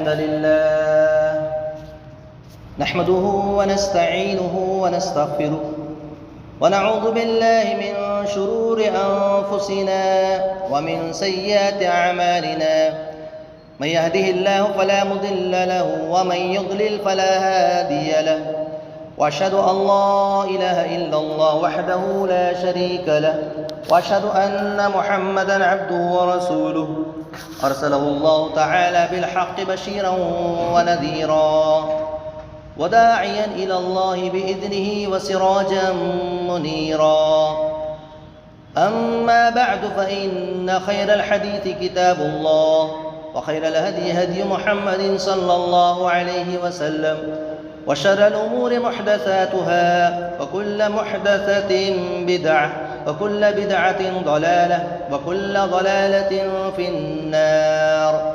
الحمد لله نحمده ونستعينه ونستغفره ونعوذ بالله من شرور أنفسنا ومن سيئات أعمالنا من يهده الله فلا مضل له ومن يضلل فلا هادي له وأشهد أن لا إله إلا الله وحده لا شريك له وأشهد أن محمدًا عبده ورسوله أرسله الله تعالى بالحق بشيرا ونذيرا وداعيا إلى الله بإذنه وسراجا منيرا أما بعد فإن خير الحديث كتاب الله وخير الهدي هدي محمد صلى الله عليه وسلم وشر الأمور محدثاتها وكل محدثة بدعة وكل بدعة ضلالة وكل ضلالة في النار.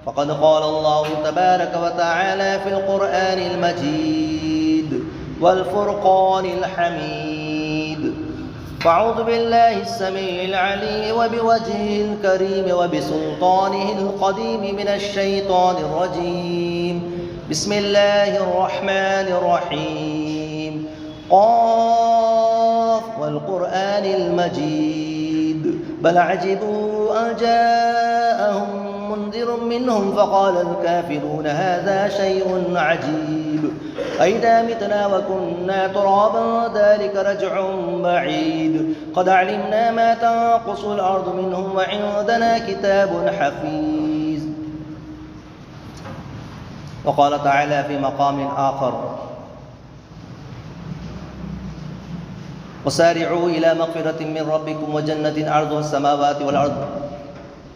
فقد قال الله تبارك وتعالى في القرآن المجيد والفرقان الحميد: فأعوذ بالله السميع العليم وبوجهه الكريم وبسلطانه القديم من الشيطان الرجيم. بسم الله الرحمن الرحيم. قاف والقرآن المجيد بل عجبوا أن جاءهم منذر منهم فقال الكافرون هذا شيء عجيب أئذا متنا وكنا ترابا ذلك رجع بعيد قد علمنا ما تنقص الأرض منهم وعندنا كتاب حفيظ. وقال تعالى في مقام آخر: وسارعوا إلى مغفرة من ربكم وجنة عرضها السماوات والأرض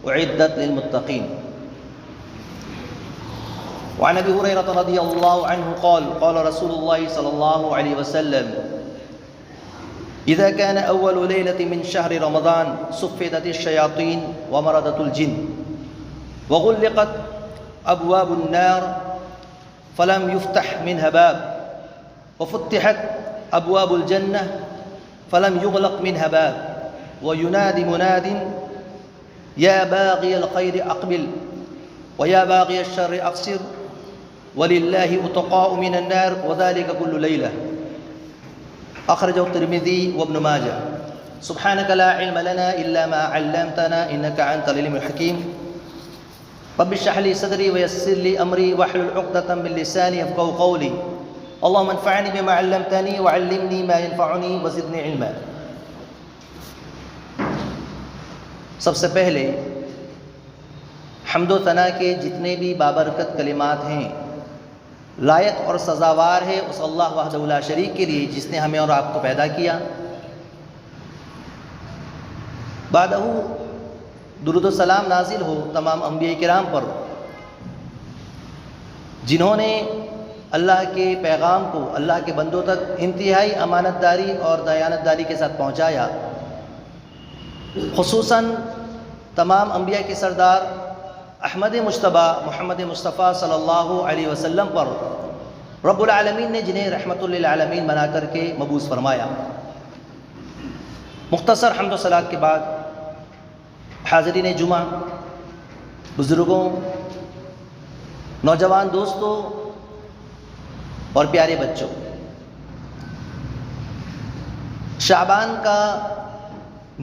أعدت للمتقين. وعن أبي هريرة رضي الله عنه قال: قال رسول الله صلى الله عليه وسلم: إذا كان أول ليلة من شهر رمضان صفدت الشياطين ومردت الجن وغلقت أبواب النار فلم يفتح منها باب وفتحت أبواب الجنة فلم يغلق منها باب وينادي مناد: يا باغي الخير أقبل ويا باغي الشر أقصر ولله أتقاء من النار وذلك كل ليلة. أخرجه الترمذي وابن ماجه. سبحانك لا علم لنا إلا ما علمتنا إنك أنت العليم الحكيم. رب اشرح لي صدري ويسر لي أمري واحلل عقدة من لساني يفقهوا قولي. اللهم انفعني بما علمتني وعلمني ما ينفعني وزدني علما. سب سے پہلے حمد و ثنا کے جتنے بھی بابرکت کلمات ہیں لائق اور سزاوار ہے اس اللہ وحدہ لا شریک کے لیے جس نے ہمیں اور آپ کو پیدا کیا. بعدہ درود و سلام نازل ہو تمام انبیاء کرام پر جنہوں نے اللہ کے پیغام کو اللہ کے بندوں تک انتہائی امانت داری اور دیانت داری کے ساتھ پہنچایا. خصوصاً تمام انبیاء کے سردار احمد مجتبی محمد مصطفیٰ صلی اللہ علیہ وسلم پر رب العالمین نے جنہیں رحمت للعالمین بنا کر کے مبعوث فرمایا. مختصر حمد و صلوات کے بعد حاضرین جمعہ، بزرگوں، نوجوان دوستوں اور پیارے بچوں، شعبان کا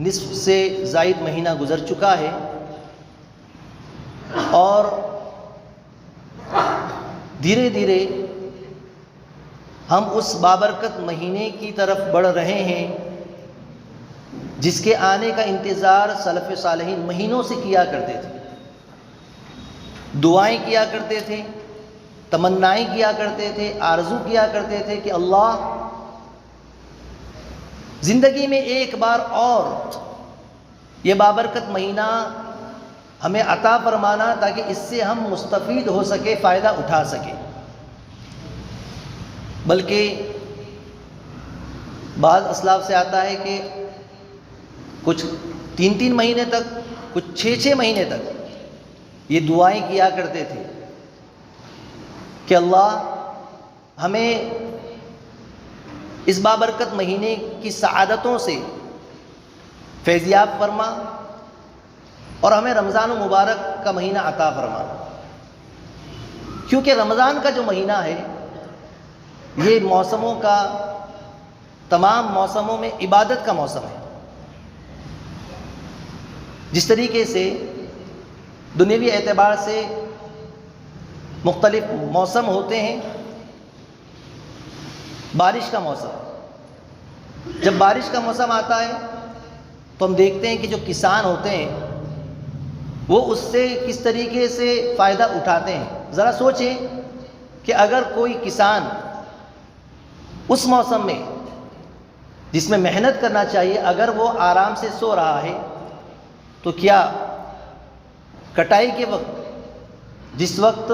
نصف سے زائد مہینہ گزر چکا ہے اور دھیرے دھیرے ہم اس بابرکت مہینے کی طرف بڑھ رہے ہیں جس کے آنے کا انتظار سلف صالحین مہینوں سے کیا کرتے تھے. دعائیں کیا کرتے تھے، تمنائیں کیا کرتے تھے، آرزو کیا کرتے تھے کہ اللہ زندگی میں ایک بار اور یہ بابرکت مہینہ ہمیں عطا فرمانا تاکہ اس سے ہم مستفید ہو سکے، فائدہ اٹھا سکیں. بلکہ بعض اسلاف سے آتا ہے کہ کچھ 3 مہینے تک، کچھ 6 مہینے تک یہ دعائیں کیا کرتے تھے کہ اللہ ہمیں اس بابرکت مہینے کی سعادتوں سے فیضیاب فرما اور ہمیں رمضان المبارک کا مہینہ عطا فرما. کیونکہ رمضان کا جو مہینہ ہے یہ موسموں کا، تمام موسموں میں عبادت کا موسم ہے۔ جس طریقے سے دنیوی اعتبار سے مختلف موسم ہوتے ہیں، بارش کا موسم، جب بارش کا موسم آتا ہے تو ہم دیکھتے ہیں کہ جو کسان ہوتے ہیں وہ اس سے کس طریقے سے فائدہ اٹھاتے ہیں۔ ذرا سوچیں کہ اگر کوئی کسان اس موسم میں جس میں محنت کرنا چاہیے اگر وہ آرام سے سو رہا ہے تو کیا کٹائی کے وقت، جس وقت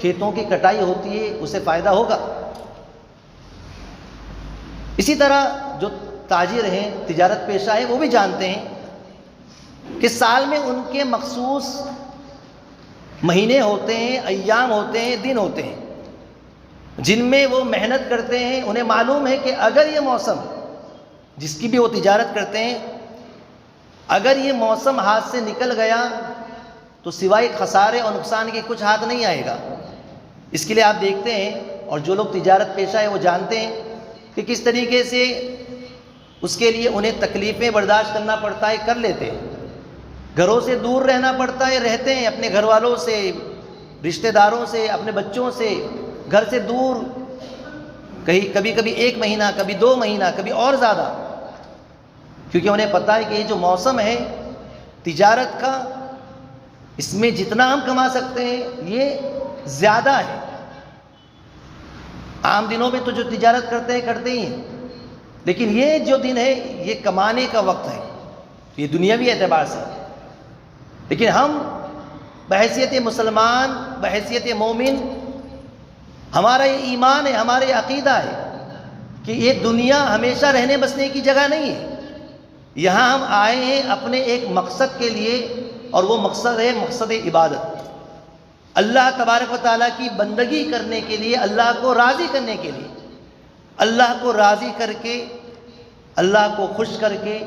کھیتوں کی کٹائی ہوتی ہے، اسے فائدہ ہوگا؟ اسی طرح جو تاجر ہیں، تجارت پیشہ ہے، وہ بھی جانتے ہیں کہ سال میں ان کے مخصوص مہینے ہوتے ہیں، ایام ہوتے ہیں، دن ہوتے ہیں جن میں وہ محنت کرتے ہیں۔ انہیں معلوم ہے کہ اگر یہ موسم، جس کی بھی وہ تجارت کرتے ہیں، اگر یہ موسم ہاتھ سے نکل گیا تو سوائے خسارے اور نقصان کے کچھ ہاتھ نہیں آئے گا۔ اس کے لیے آپ دیکھتے ہیں، اور جو لوگ تجارت پیشہ ہے وہ جانتے ہیں کہ کس طریقے سے اس کے لیے انہیں تکلیفیں برداشت کرنا پڑتا ہے، کر لیتے ہیں۔ گھروں سے دور رہنا پڑتا ہے، رہتے ہیں اپنے گھر والوں سے، رشتہ داروں سے، اپنے بچوں سے، گھر سے دور، کبھی کبھی 1 مہینہ، کبھی 2 مہینہ، کبھی اور زیادہ، کیونکہ انہیں پتہ ہے کہ یہ جو موسم ہے تجارت کا، اس میں جتنا ہم کما سکتے ہیں یہ زیادہ ہے۔ عام دنوں میں تو جو تجارت کرتے ہیں کرتے ہی ہیں، لیکن یہ جو دن ہے یہ کمانے کا وقت ہے، یہ دنیاوی اعتبار سے۔ لیکن ہم بحیثیت مسلمان، بحیثیت مومن، ہمارا یہ ایمان ہے، ہمارا یہ عقیدہ ہے کہ یہ دنیا ہمیشہ رہنے بسنے کی جگہ نہیں ہے۔ یہاں ہم آئے ہیں اپنے ایک مقصد کے لیے، اور وہ مقصد ہے مقصد عبادت، اللہ تبارک و تعالیٰ کی بندگی کرنے کے لیے، اللہ کو راضی کرنے کے لیے، اللہ کو راضی کر کے، اللہ کو خوش کر کے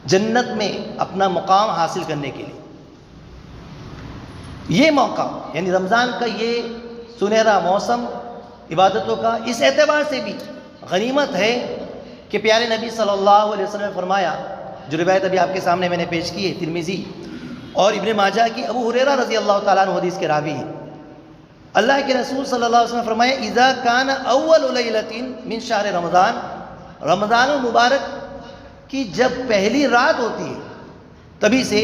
جنت میں اپنا مقام حاصل کرنے کے لیے۔ یہ موقع یعنی رمضان کا یہ سنہرا موسم عبادتوں کا اس اعتبار سے بھی غنیمت ہے کہ پیارے نبی صلی اللہ علیہ وسلم نے فرمایا، جو روایت ابھی آپ کے سامنے میں نے پیش کی ہے، ترمذی اور ابن ماجہ کی، ابو ہریرہ رضی اللہ تعالیٰ عنہ حدیث کے راوی ہیں، اللہ کے رسول صلی اللہ علیہ وسلم نے فرمایا، اذا کان اول لیلۃ من شہر رمضان، رمضان المبارک کی جب پہلی رات ہوتی ہے تبھی سے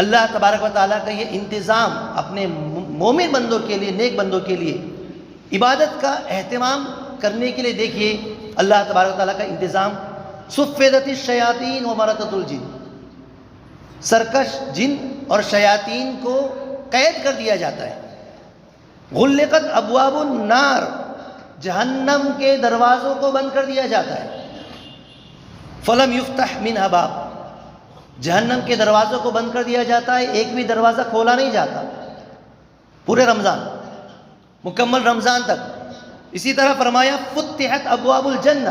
اللہ تبارک و تعالیٰ کا یہ انتظام اپنے مومن بندوں کے لیے، نیک بندوں کے لیے عبادت کا اہتمام کرنے کے لیے، دیکھیے اللہ تبارک و تعالیٰ کا انتظام، صفدت الشیاطین ومرضت الجن، سرکش جن اور شیاطین کو قید کر دیا جاتا ہے، غلقت ابواب النار، جہنم کے دروازوں کو بند کر دیا جاتا ہے، فلم یفتح منھا باب، جہنم کے دروازوں کو بند کر دیا جاتا ہے، ایک بھی دروازہ کھولا نہیں جاتا پورے رمضان، مکمل رمضان تک۔ اسی طرح فرمایا، فتحت ابواب الجنہ،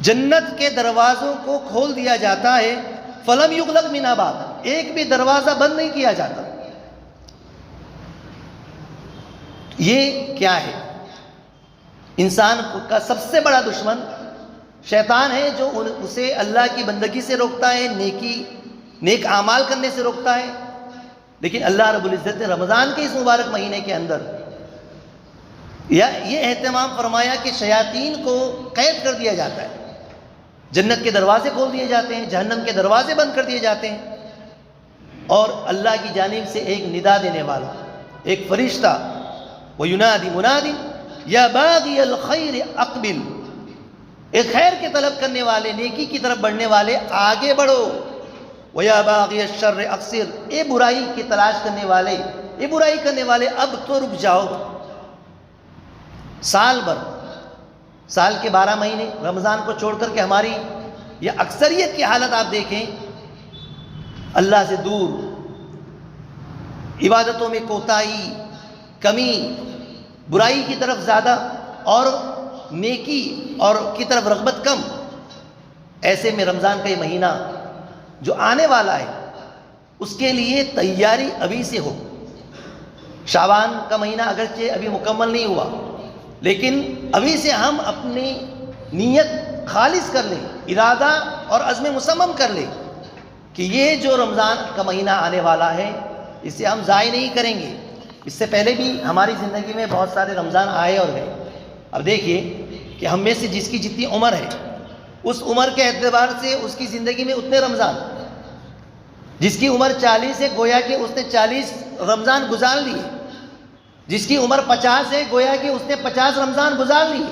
جنت کے دروازوں کو کھول دیا جاتا ہے، فلم یغلق منھا باب، ایک بھی دروازہ بند نہیں کیا جاتا۔ یہ کیا ہے؟ انسان کا سب سے بڑا دشمن شیطان ہے، جو اسے اللہ کی بندگی سے روکتا ہے، نیک اعمال کرنے سے روکتا ہے۔ لیکن اللہ رب العزت نے رمضان کے اس مبارک مہینے کے اندر یہ اہتمام فرمایا کہ شیاطین کو قید کر دیا جاتا ہے، جنت کے دروازے کھول دیے جاتے ہیں، جہنم کے دروازے بند کر دیے جاتے ہیں، اور اللہ کی جانب سے ایک ندا دینے والا، ایک فرشتہ، وَيُنَادِ مُنَادٍ يَا بَاغِيَ الْخَيْرِ أَقْبِلْ، ایک خیر کے طلب کرنے والے، نیکی کی طرف بڑھنے والے آگے بڑھو، وَيَا بَاغِيَ الشَّرِّ أَقْصِرْ، اے برائی کی تلاش کرنے والے، اے برائی کرنے والے اب تو رک جاؤ۔ سال بھر، سال کے 12 مہینے رمضان کو چھوڑ کر کے ہماری یہ اکثریت کی حالت آپ دیکھیں، اللہ سے دور، عبادتوں میں کوتاہی، کمی، برائی کی طرف زیادہ اور نیکی اور کی طرف رغبت کم۔ ایسے میں رمضان کا یہ مہینہ جو آنے والا ہے اس کے لیے تیاری ابھی سے ہو، شعبان کا مہینہ اگرچہ ابھی مکمل نہیں ہوا، لیکن ابھی سے ہم اپنی نیت خالص کر لیں، ارادہ اور عزم مصمم کر لیں کہ یہ جو رمضان کا مہینہ آنے والا ہے اسے ہم ضائع نہیں کریں گے۔ اس سے پہلے بھی ہماری زندگی میں بہت سارے رمضان آئے اور گئے۔ اب دیکھیے کہ ہم میں سے جس کی جتنی عمر ہے اس عمر کے اعتبار سے اس کی زندگی میں اتنے رمضان، جس کی عمر 40 ہے گویا کہ اس نے 40 رمضان گزار لیے، جس کی عمر 50 ہے گویا کہ اس نے 50 رمضان گزار لیے،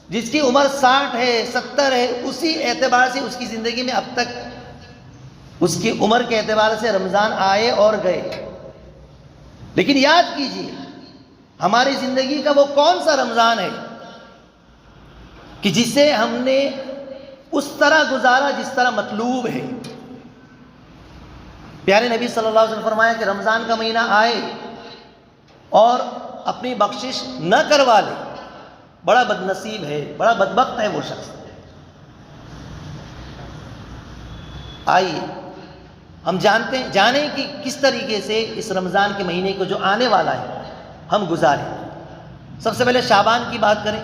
جس کی عمر 60 ہے 70 ہے اسی اعتبار سے اس کی زندگی میں اب تک اس کی عمر کے اعتبار سے رمضان آئے اور گئے۔ لیکن یاد کیجئے ہماری زندگی کا وہ کون سا رمضان ہے کہ جسے ہم نے اس طرح گزارا جس طرح مطلوب ہے۔ پیارے نبی صلی اللہ علیہ وسلم نے فرمایا کہ رمضان کا مہینہ آئے اور اپنی بخشش نہ کروا لے، بڑا بد نصیب ہے، بڑا بدبخت ہے وہ شخص۔ آئیے ہم جانیں کہ کس طریقے سے اس رمضان کے مہینے کو جو آنے والا ہے ہم گزاریں۔ سب سے پہلے شعبان کی بات کریں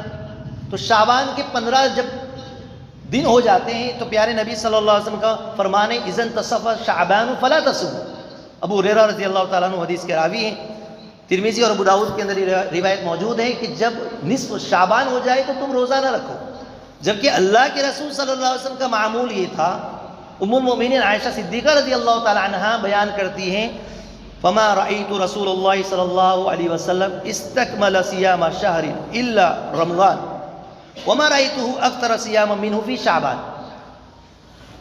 تو شعبان کے 15 جب دن ہو جاتے ہیں تو پیارے نبی صلی اللہ علیہ وسلم کا فرمان ہے اذا انتصف شعبان فلا تصوموا۔ ابو ہریرہ رضی اللہ تعالیٰ عنہ حدیث کے راوی ہیں، ترمذی اور ابو داؤد کے اندر روایت موجود ہے کہ جب نصف شعبان ہو جائے تو تم روزہ نہ رکھو، جبکہ اللہ کے رسول صلی اللہ علیہ وسلم کا معمول یہ تھا۔ ام المؤمنین عائشہ صدیقہ رضی اللہ تعالی عنہا بیان کرتی ہیں فما رأيت رسول اللہ صلی اللہ علیہ وسلم استکمل صیام شہر الا رمضان وما رأيته اکثر صیاما منہ فی شعبان۔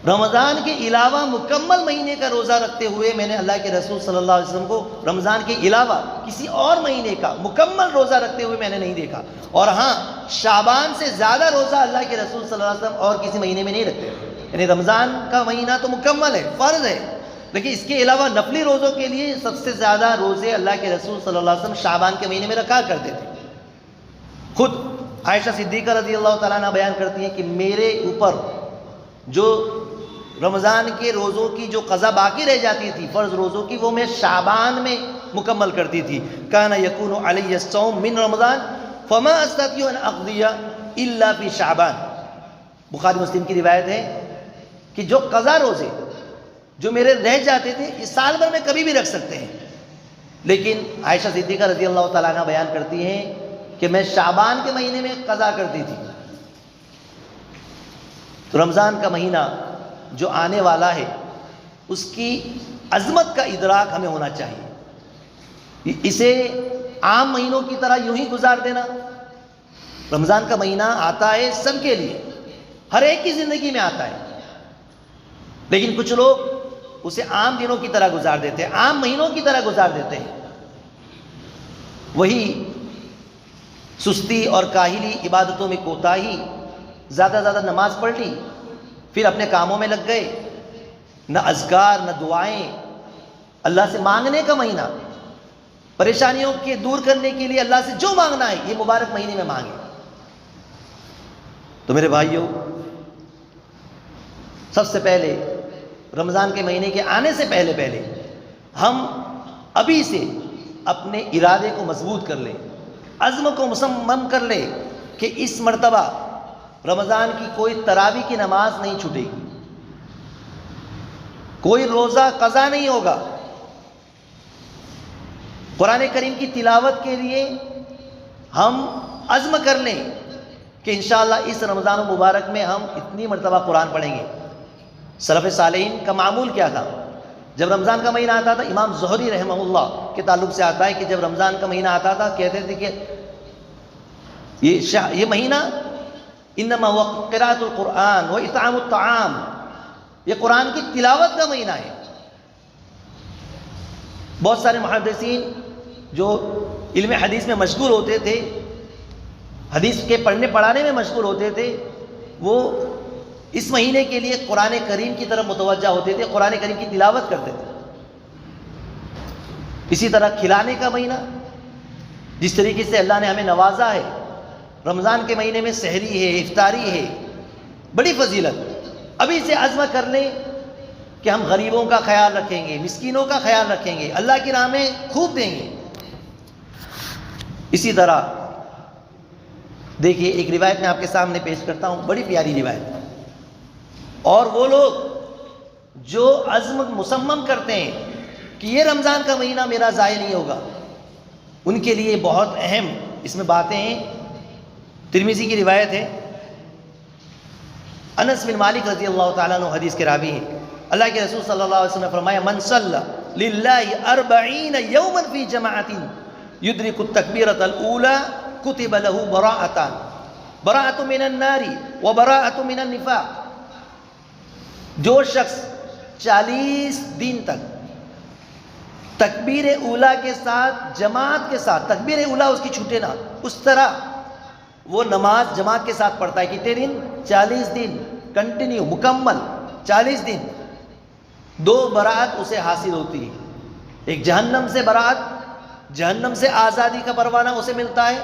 رمضان کے علاوہ مکمل مہینے کا روزہ رکھتے ہوئے میں نے اللہ کے رسول صلی اللہ علیہ وسلم کو رمضان کے علاوہ کسی اور مہینے کا مکمل روزہ رکھتے ہوئے میں نے نہیں دیکھا، اور ہاں شعبان سے زیادہ روزہ اللہ کے رسول صلی اللہ علیہ وسلم اور کسی مہینے میں نہیں رکھتے۔ یعنی رمضان کا مہینہ تو مکمل ہے، فرض ہے، لیکن اس کے علاوہ نفلی روزوں کے لیے سب سے زیادہ روزے اللہ کے رسول صلی اللہ علیہ وسلم شعبان کے مہینے میں رکھا کرتے تھے۔ خود عائشہ صدیقہ رضی اللہ تعالیٰ عنہ بیان کرتی ہیں کہ میرے اوپر جو رمضان کے روزوں کی جو قضا باقی رہ جاتی تھی فرض روزوں کی، وہ میں شعبان میں مکمل کرتی تھی۔ کان یکون علی الصوم من رمضان فما استطیع ان اقضی الا فی شعبان۔ بخاری مسلم کی روایت ہے کہ جو قضا روزے جو میرے رہ جاتے تھے اس سال بھر میں کبھی بھی رکھ سکتے ہیں، لیکن عائشہ صدیقہ رضی اللہ تعالیٰ عنہ بیان کرتی ہیں کہ میں شعبان کے مہینے میں قضا کرتی تھی۔ تو رمضان کا مہینہ جو آنے والا ہے اس کی عظمت کا ادراک ہمیں ہونا چاہیے۔ اسے عام مہینوں کی طرح یوں ہی گزار دینا، رمضان کا مہینہ آتا ہے سب کے لیے، ہر ایک کی زندگی میں آتا ہے، لیکن کچھ لوگ اسے عام دنوں کی طرح گزار دیتے ہیں، عام مہینوں کی طرح گزار دیتے ہیں۔ وہی سستی اور کاہلی، عبادتوں میں کوتاہی، زیادہ زیادہ نماز پڑھ لی پھر اپنے کاموں میں لگ گئے، نہ اذکار نہ دعائیں، اللہ سے مانگنے کا مہینہ، پریشانیوں کے دور کرنے کے لیے اللہ سے جو مانگنا ہے یہ مبارک مہینے میں مانگے۔ تو میرے بھائیوں، سب سے پہلے رمضان کے مہینے کے آنے سے پہلے ہم ابھی سے اپنے ارادے کو مضبوط کر لیں، عزم کو مصمم کر لیں کہ اس مرتبہ رمضان کی کوئی تراویح کی نماز نہیں چھوٹے گی، کوئی روزہ قضا نہیں ہوگا، قرآن کریم کی تلاوت کے لیے ہم عزم کر لیں کہ انشاءاللہ اس رمضان المبارک میں ہم اتنی مرتبہ قرآن پڑھیں گے۔ سلف صالحین کا معمول کیا تھا؟ جب رمضان کا مہینہ آتا تھا، امام زہری رحمہ اللہ کے تعلق سے آتا ہے کہ جب رمضان کا مہینہ آتا تھا کہتے تھے کہ یہ مہینہ انما هو قراءۃ القرآن و اطعام الطعام، یہ قرآن کی تلاوت کا مہینہ ہے۔ بہت سارے محدثین جو علم حدیث میں مشغول ہوتے تھے، حدیث کے پڑھنے پڑھانے میں مشغول ہوتے تھے، وہ اس مہینے کے لیے قرآن کریم کی طرف متوجہ ہوتے تھے، قرآن کریم کی تلاوت کرتے تھے۔ اسی طرح کھلانے کا مہینہ، جس طریقے سے اللہ نے ہمیں نوازا ہے، رمضان کے مہینے میں سحری ہے، افطاری ہے، بڑی فضیلت۔ ابھی سے عزم کر لیں کہ ہم غریبوں کا خیال رکھیں گے، مسکینوں کا خیال رکھیں گے، اللہ کی راہ میں خوب دیں گے۔ اسی طرح دیکھیے ایک روایت میں آپ کے سامنے پیش کرتا ہوں، بڑی پیاری روایت. اور وہ لوگ جو عزم مصمم کرتے ہیں کہ یہ رمضان کا مہینہ میرا ضائع نہیں ہوگا، ان کے لیے بہت اہم اس میں باتیں ہیں. ترمذی کی روایت ہے، انس بن مالک رضی اللہ تعالیٰ عنہ حدیث کے راوی ہیں. اللہ کے رسول صلی اللہ علیہ وسلم نے فرمایا من صلی للہ 40 یوما فی جماعت یدرک التکبیرۃ الاولی کتب له براءتان، براءۃ من النار وبراءۃ من النفاق. جو شخص 40 دن تک تکبیر اولا کے ساتھ جماعت کے ساتھ، تکبیر اولا اس کی چھوٹے نہ، اس طرح وہ نماز جماعت کے ساتھ پڑھتا ہے. کتنے دن؟ 40 دن کنٹینیو، مکمل 40 دن. 2 براءت اسے حاصل ہوتی ہے. ایک جہنم سے براءت، جہنم سے آزادی کا پروانہ اسے ملتا ہے.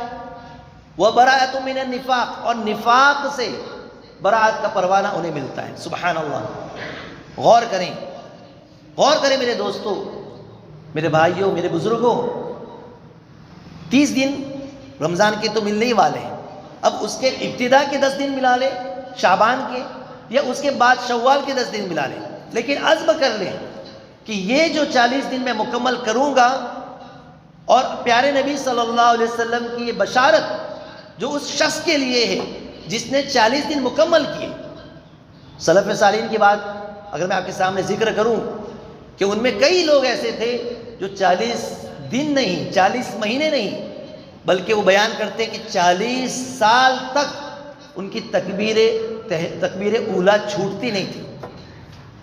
وبراءۃ من النفاق، اور نفاق سے براءت کا پروانہ انہیں ملتا ہے. سبحان اللہ. غور کریں، غور کریں میرے دوستو، میرے بھائیوں، میرے بزرگوں. 30 دن رمضان کے تو ملنے ہی والے ہیں. اب اس کے ابتدا کے 10 دن ملا لیں شعبان کے، یا اس کے بعد شوال کے 10 دن ملا لیں، لیکن عزم کر لیں کہ یہ جو 40 دن میں مکمل کروں گا. اور پیارے نبی صلی اللہ علیہ وسلم کی یہ بشارت جو اس شخص کے لیے ہے جس نے 40 دن مکمل کیے. سلف صالحین کی بات اگر میں آپ کے سامنے ذکر کروں کہ ان میں کئی لوگ ایسے تھے جو 40 دن نہیں، 40 مہینے نہیں، بلکہ وہ بیان کرتے کہ 40 سال تک ان کی تکبیر اولا چھوٹتی نہیں تھی.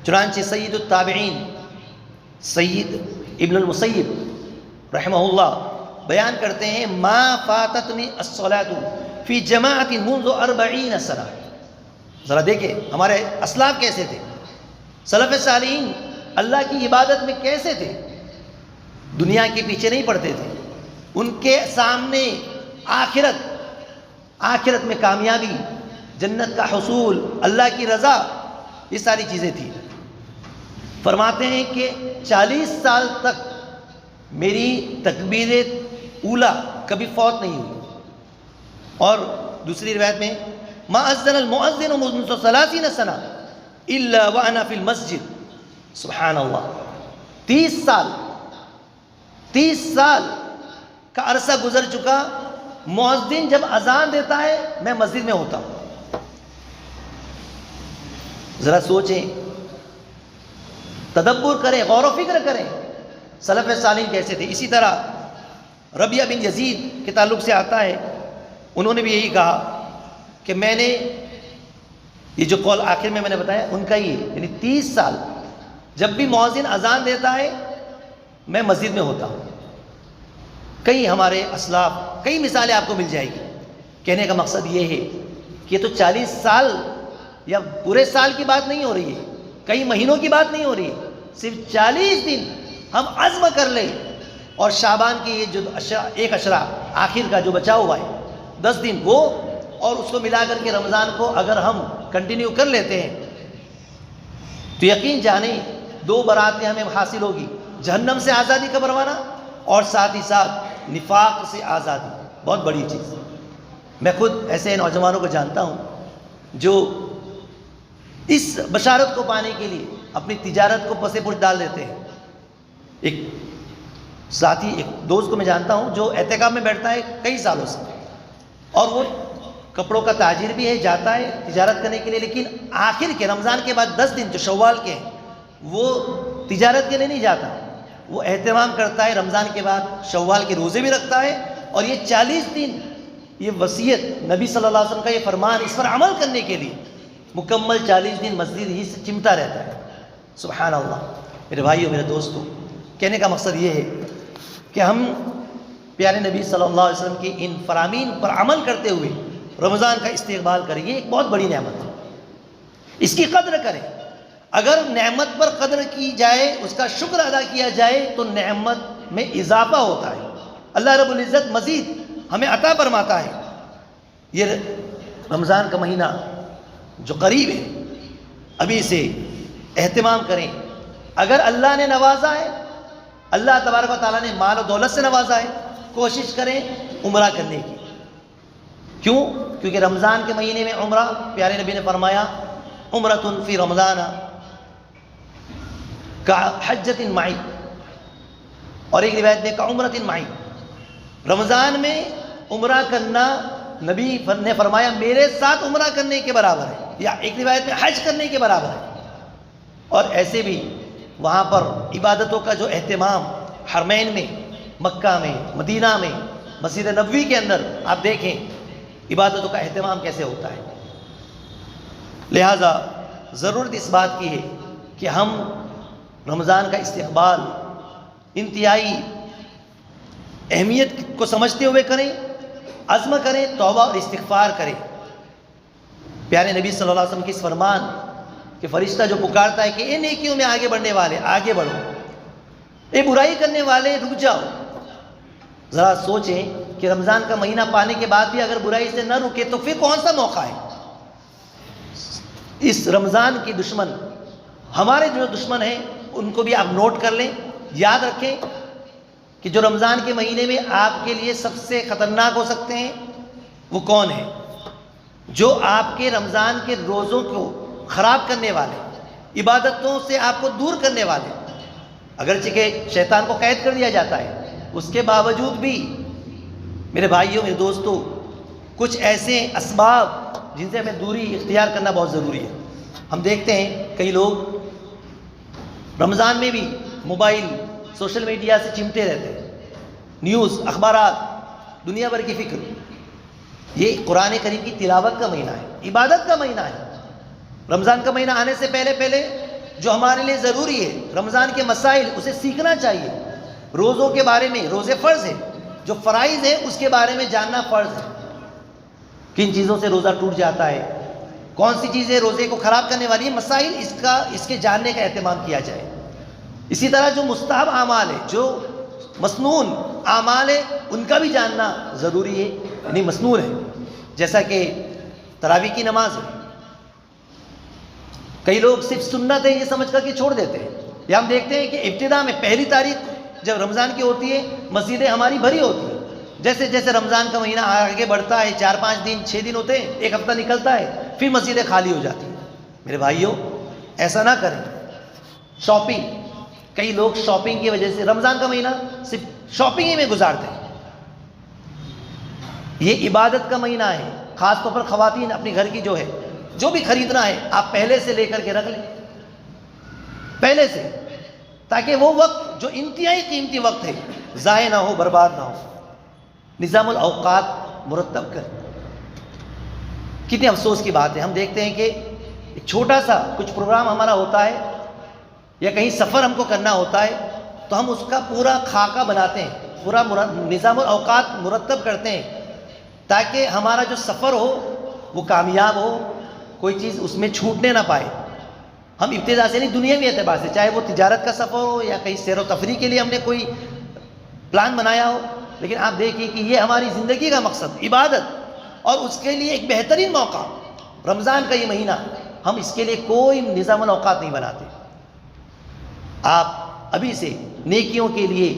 چنانچہ سید التابعین سید ابن المسیب رحمہ اللہ بیان کرتے ہیں ما فاتتنی الصلاۃ فی جماعت منذ 40 سنہ. ذرا دیکھیں ہمارے اسلاف کیسے تھے، سلف صالحین اللہ کی عبادت میں کیسے تھے. دنیا کے پیچھے نہیں پڑتے تھے. ان کے سامنے آخرت میں کامیابی، جنت کا حصول، اللہ کی رضا، یہ ساری چیزیں تھیں. فرماتے ہیں کہ 40 سال تک میری تکبیر اولا کبھی فوت نہیں ہوئی. اور دوسری روایت میں ما اذن المؤذن منذ 30 سنہ الا وانا فی المسجد. سبحان اللہ. 30 سال کا عرصہ گزر چکا، مؤذن جب اذان دیتا ہے میں مسجد میں ہوتا ہوں. ذرا سوچیں، تدبر کریں، غور و فکر کریں سلف صالحین کیسے تھے. اسی طرح ربیعہ بن یزید کے تعلق سے آتا ہے، انہوں نے بھی یہی کہا کہ میں نے یہ جو قول آخر میں نے بتایا ان کا ہی ہے، یعنی 30 سال جب بھی مؤذن اذان دیتا ہے میں مسجد میں ہوتا ہوں. کئی ہمارے اسلاف، کئی مثالیں آپ کو مل جائے گی. کہنے کا مقصد یہ ہے کہ یہ تو 40 سال یا پورے سال کی بات نہیں ہو رہی ہے، کئی مہینوں کی بات نہیں ہو رہی ہے، صرف 40 دن ہم عزم کر لیں. اور شعبان کی یہ جو ایک عشرہ آخر کا جو بچا ہوا ہے 10 دن، وہ اور اس کو ملا کر کے رمضان کو اگر ہم کنٹینیو کر لیتے ہیں تو یقین جانیں 2 براتیں ہمیں حاصل ہوگی، جہنم سے آزادی کا پروانہ اور ساتھ ہی ساتھ نفاق سے آزادی. بہت بڑی چیز. میں خود ایسے نوجوانوں کو جانتا ہوں جو اس بشارت کو پانے کے لیے اپنی تجارت کو پس پش ڈال دیتے ہیں. ایک ساتھی، ایک دوست کو میں جانتا ہوں جو اعتکاف میں بیٹھتا ہے کئی سالوں سے، اور وہ کپڑوں کا تاجر بھی ہے، جاتا ہے تجارت کرنے کے لیے، لیکن آخر کے رمضان کے بعد 10 دن جو شوال کے ہیں وہ تجارت کے لیے نہیں جاتا. وہ اہتمام کرتا ہے، رمضان کے بعد شوال کے روزے بھی رکھتا ہے، اور یہ 40 دن یہ وصیت نبی صلی اللہ علیہ وسلم کا یہ فرمان، اس پر عمل کرنے کے لیے مکمل 40 دن مسجد ہی سے چمٹا رہتا ہے. سبحان اللہ. میرے بھائیو، میرے دوستو، کہنے کا مقصد یہ ہے کہ ہم پیارے نبی صلی اللہ علیہ وسلم کی ان فرامین پر عمل کرتے ہوئے رمضان کا استقبال کریں. یہ ایک بہت بڑی نعمت ہے، اس کی قدر کریں. اگر نعمت پر قدر کی جائے، اس کا شکر ادا کیا جائے تو نعمت میں اضافہ ہوتا ہے. اللہ رب العزت مزید ہمیں عطا فرماتا ہے. یہ رمضان کا مہینہ جو قریب ہے، ابھی سے اہتمام کریں. اگر اللہ نے نوازا ہے، اللہ تبارک و تعالیٰ نے مال و دولت سے نوازا ہے، کوشش کریں عمرہ کرنے کی. کیوں؟ کیونکہ رمضان کے مہینے میں عمرہ، پیارے نبی نے فرمایا عمرۃ فی رمضان کحجۃ معی، اور ایک روایت میں کعمرۃ معی. رمضان میں عمرہ کرنا نبی نے فرمایا میرے ساتھ عمرہ کرنے کے برابر ہے، یا ایک روایت میں حج کرنے کے برابر ہے. اور ایسے بھی وہاں پر عبادتوں کا جو اہتمام حرمین میں، مکہ میں، مدینہ میں، مسجد نبوی کے اندر آپ دیکھیں عبادتوں کا اہتمام کیسے ہوتا ہے. لہٰذا ضرورت اس بات کی ہے کہ ہم رمضان کا استقبال انتہائی اہمیت کو سمجھتے ہوئے کریں، عزم کریں، توبہ اور استغفار کریں. پیارے نبی صلی اللہ علیہ وسلم کی اس فرمان کہ فرشتہ جو پکارتا ہے کہ اے نیکیوں میں آگے بڑھنے والے آگے بڑھو، اے برائی کرنے والے رک جاؤ. ذرا سوچیں کہ رمضان کا مہینہ پانے کے بعد بھی اگر برائی سے نہ رکے تو پھر کون سا موقع ہے. اس رمضان کی دشمن، ہمارے جو دشمن ہیں ان کو بھی آپ نوٹ کر لیں، یاد رکھیں کہ جو رمضان کے مہینے میں آپ کے لیے سب سے خطرناک ہو سکتے ہیں وہ کون ہیں؟ جو آپ کے رمضان کے روزوں کو خراب کرنے والے، عبادتوں سے آپ کو دور کرنے والے. اگرچہ کہ شیطان کو قید کر دیا جاتا ہے، اس کے باوجود بھی میرے بھائیوں، میرے دوستوں، کچھ ایسے اسباب جن سے ہمیں دوری اختیار کرنا بہت ضروری ہے. ہم دیکھتے ہیں کئی لوگ رمضان میں بھی موبائل، سوشل میڈیا سے چمٹے رہتے ہیں، نیوز، اخبارات، دنیا بھر کی فکر. یہ قرآن کریم کی تلاوت کا مہینہ ہے، عبادت کا مہینہ ہے. رمضان کا مہینہ آنے سے پہلے جو ہمارے لیے ضروری ہے، رمضان کے مسائل، اسے سیکھنا چاہیے. روزوں کے بارے میں، روزے فرض ہیں، جو فرائض ہیں اس کے بارے میں جاننا فرض ہے. کن چیزوں سے روزہ ٹوٹ جاتا ہے، کون سی چیزیں روزے کو خراب کرنے والی ہیں، مسائل اس کے جاننے کا اہتمام کیا جائے. اسی طرح جو مستحب اعمال ہے، جو مسنون اعمال ہے، ان کا بھی جاننا ضروری ہے، یعنی مسنون ہے. جیسا کہ تراویح کی نماز ہے، کئی لوگ صرف سنت ہے یہ سمجھ کر کے چھوڑ دیتے ہیں. یا ہم دیکھتے ہیں کہ ابتدا میں پہلی تاریخ جب رمضان کی ہوتی ہے مسجدیں ہماری بھری ہوتی ہیں. جیسے جیسے رمضان کا مہینہ آگے بڑھتا ہے، 4-5 دن 6 دن ہوتے ہیں، ایک ہفتہ نکلتا ہے، پھر مسجدیں خالی ہو جاتی ہیں. میرے بھائیوں ایسا نہ کریں. شاپنگ، کئی لوگ شاپنگ کی وجہ سے رمضان کا مہینہ صرف شاپنگ ہی میں گزارتے ہیں. یہ عبادت کا مہینہ ہے. خاص طور پر خواتین اپنے گھر کی جو بھی خریدنا ہے آپ پہلے سے لے کر کے رکھ لیں، پہلے سے، تاکہ وہ وقت جو انتہائی قیمتی وقت ہے ضائع نہ ہو، برباد نہ ہو. نظام الاوقات مرتب کر. کتنے افسوس کی بات ہے، ہم دیکھتے ہیں کہ ایک چھوٹا سا کچھ پروگرام ہمارا ہوتا ہے یا کہیں سفر ہم کو کرنا ہوتا ہے تو ہم اس کا پورا خاکہ بناتے ہیں، پورا نظام الاوقات مرتب کرتے ہیں تاکہ ہمارا جو سفر ہو وہ کامیاب ہو، کوئی چیز اس میں چھوٹنے نہ پائے. ہم ابتدا سے نہیں، دنیاوی اعتبار سے، چاہے وہ تجارت کا سفر ہو یا کہیں سیر و تفریح کے لیے ہم نے کوئی پلان بنایا ہو، لیکن آپ دیکھیے کہ یہ ہماری زندگی کا مقصد عبادت، اور اس کے لیے ایک بہترین موقع رمضان کا یہ مہینہ، ہم اس کے لیے کوئی نظام الاوقات نہیں بناتے. آپ ابھی سے نیکیوں کے لیے،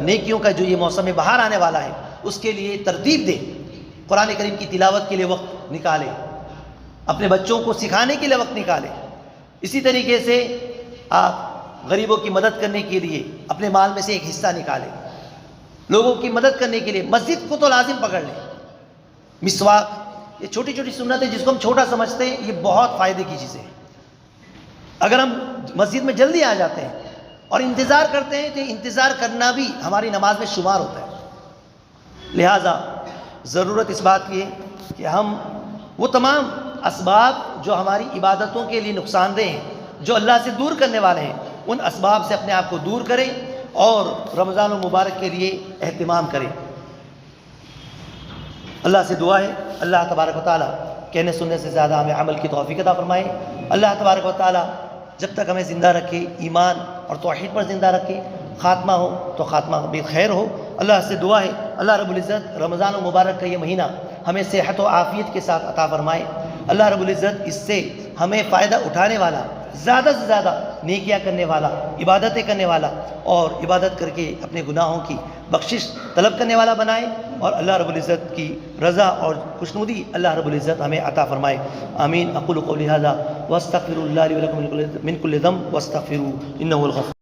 نیکیوں کا جو یہ موسم بہار آنے والا ہے اس کے لیے ترتیب دیں. قرآن کریم کی تلاوت کے لیے وقت نکالیں، اپنے بچوں کو سکھانے کے لیے وقت نکالیں. اسی طریقے سے آپ غریبوں کی مدد کرنے کے لیے اپنے مال میں سے ایک حصہ نکالیں. لوگوں کی مدد کرنے کے لیے مسجد کو تو لازم پکڑ لیں. مسواک، یہ چھوٹی چھوٹی سنتیں جس کو ہم چھوٹا سمجھتے ہیں، یہ بہت فائدے کی چیزیں ہیں. اگر ہم مسجد میں جلدی آ جاتے ہیں اور انتظار کرتے ہیں تو انتظار کرنا بھی ہماری نماز میں شمار ہوتا ہے. لہٰذا ضرورت اس بات کی ہے کہ ہم وہ تمام اسباب جو ہماری عبادتوں کے لیے نقصان دہ ہیں، جو اللہ سے دور کرنے والے ہیں، ان اسباب سے اپنے آپ کو دور کریں اور رمضان المبارک کے لیے اہتمام کریں. اللہ سے دعا ہے اللہ تبارک و تعالیٰ کہنے سننے سے زیادہ ہمیں عمل کی توفیق عطا فرمائے. اللہ تبارک و تعالیٰ جب تک ہمیں زندہ رکھے، ایمان اور توحید پر زندہ رکھے، خاتمہ ہو تو خاتمہ بھی خیر ہو. اللہ سے دعا ہے اللہ رب العزت رمضان المبارک کا یہ مہینہ ہمیں صحت و عافیت کے ساتھ عطا فرمائے. اللہ رب العزت اس سے ہمیں فائدہ اٹھانے والا زیادہ سے زیادہ نیکیاں کرنے والا، عبادتیں کرنے والا، اور عبادت کر کے اپنے گناہوں کی بخشش طلب کرنے والا بنائے، اور اللہ رب العزت کی رضا اور خوشنودی اللہ رب العزت ہمیں عطا فرمائے. آمین. اقول قولی ھذا واستغفر اللہ لی ولکم من کل ذنب واستغفروہ انہ هو الغفور